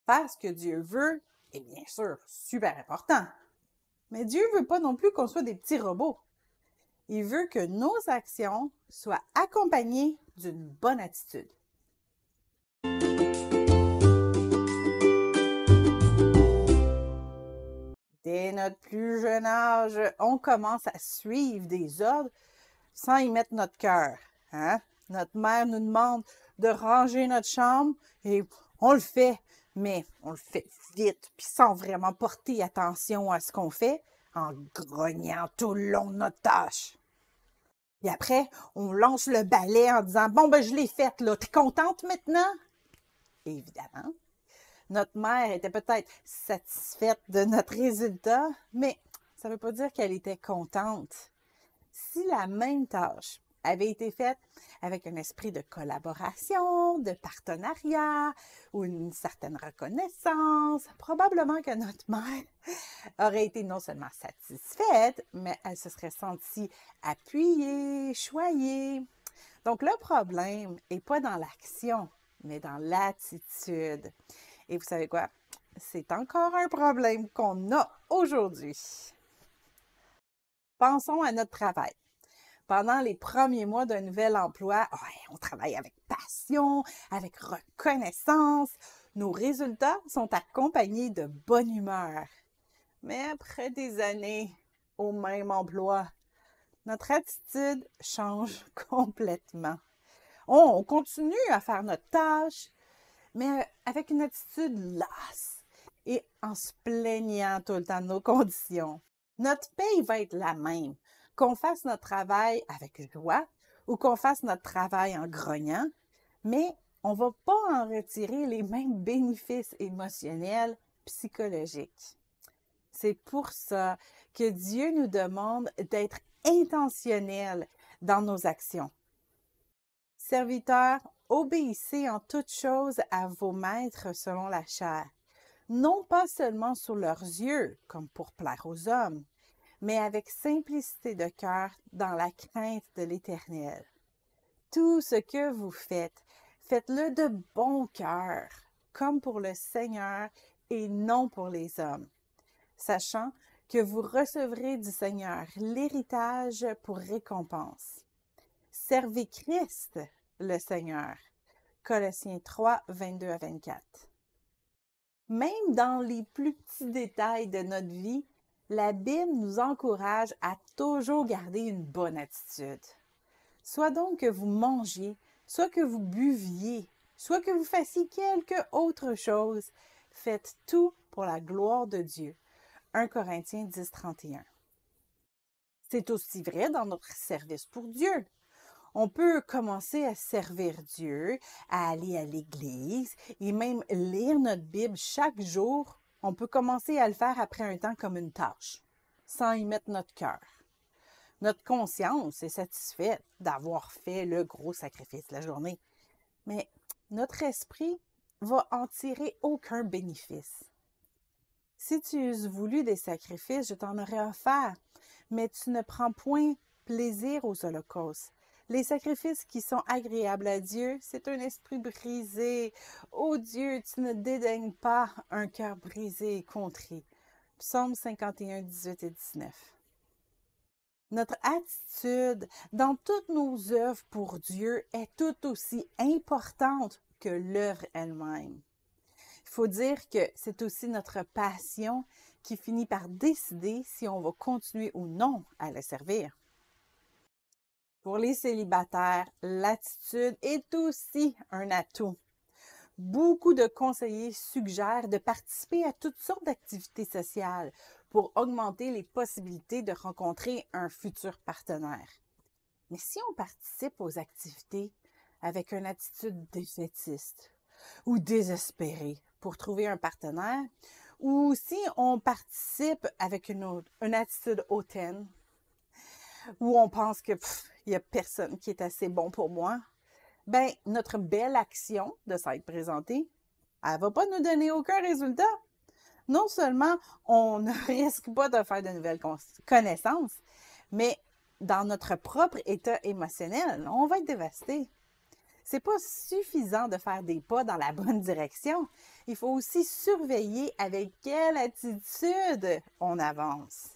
Faire ce que Dieu veut est bien sûr super important. Mais Dieu ne veut pas non plus qu'on soit des petits robots. Il veut que nos actions soient accompagnées d'une bonne attitude. Dès notre plus jeune âge, on commence à suivre des ordres sans y mettre notre cœur. Hein? Notre mère nous demande de ranger notre chambre et on le fait, mais on le fait vite puis sans vraiment porter attention à ce qu'on fait, en grognant tout le long de notre tâche. Et après, on lance le balai en disant « Bon, ben je l'ai faite, là, t'es contente maintenant? » Évidemment, notre mère était peut-être satisfaite de notre résultat, mais ça ne veut pas dire qu'elle était contente. Si la même tâche avait été faite avec un esprit de collaboration, de partenariat ou une certaine reconnaissance, probablement que notre mère aurait été non seulement satisfaite, mais elle se serait sentie appuyée, choyée. Donc, le problème n'est pas dans l'action, mais dans l'attitude. Et vous savez quoi? C'est encore un problème qu'on a aujourd'hui. Pensons à notre travail. Pendant les premiers mois d'un nouvel emploi, on travaille avec passion, avec reconnaissance. Nos résultats sont accompagnés de bonne humeur. Mais après des années au même emploi, notre attitude change complètement. On continue à faire notre tâche, mais avec une attitude lasse et en se plaignant tout le temps de nos conditions. Notre paye va être la même, qu'on fasse notre travail avec joie ou qu'on fasse notre travail en grognant, mais on ne va pas en retirer les mêmes bénéfices émotionnels, psychologiques. C'est pour ça que Dieu nous demande d'être intentionnels dans nos actions. Serviteurs, obéissez en toutes choses à vos maîtres selon la chair, non pas seulement sous leurs yeux, comme pour plaire aux hommes, mais avec simplicité de cœur dans la crainte de l'Éternel. Tout ce que vous faites, faites-le de bon cœur, comme pour le Seigneur et non pour les hommes, sachant que vous recevrez du Seigneur l'héritage pour récompense. Servez Christ, le Seigneur. Colossiens 3, 22 à 24. Même dans les plus petits détails de notre vie, la Bible nous encourage à toujours garder une bonne attitude. Soit donc que vous mangiez, soit que vous buviez, soit que vous fassiez quelque autre chose, faites tout pour la gloire de Dieu. 1 Corinthiens 10, 31. C'est aussi vrai dans notre service pour Dieu. On peut commencer à servir Dieu, à aller à l'église et même lire notre Bible chaque jour. On peut commencer à le faire après un temps comme une tâche, sans y mettre notre cœur. Notre conscience est satisfaite d'avoir fait le gros sacrifice de la journée, mais notre esprit va en tirer aucun bénéfice. Si tu eusses voulu des sacrifices, je t'en aurais offert, mais tu ne prends point plaisir aux holocaustes. Les sacrifices qui sont agréables à Dieu, c'est un esprit brisé. Ô Dieu, tu ne dédaignes pas un cœur brisé et contrit. Psaume 51, 18 et 19. Notre attitude dans toutes nos œuvres pour Dieu est tout aussi importante que l'œuvre elle-même. Il faut dire que c'est aussi notre passion qui finit par décider si on va continuer ou non à le servir. Pour les célibataires, l'attitude est aussi un atout. Beaucoup de conseillers suggèrent de participer à toutes sortes d'activités sociales pour augmenter les possibilités de rencontrer un futur partenaire. Mais si on participe aux activités avec une attitude défaitiste ou désespérée pour trouver un partenaire, ou si on participe avec une attitude hautaine, où on pense que il n'y a personne qui est assez bon pour moi, ben notre belle action de s'être présentée, elle ne va pas nous donner aucun résultat. Non seulement on ne risque pas de faire de nouvelles connaissances, mais dans notre propre état émotionnel, on va être dévasté. C'est pas suffisant de faire des pas dans la bonne direction. Il faut aussi surveiller avec quelle attitude on avance.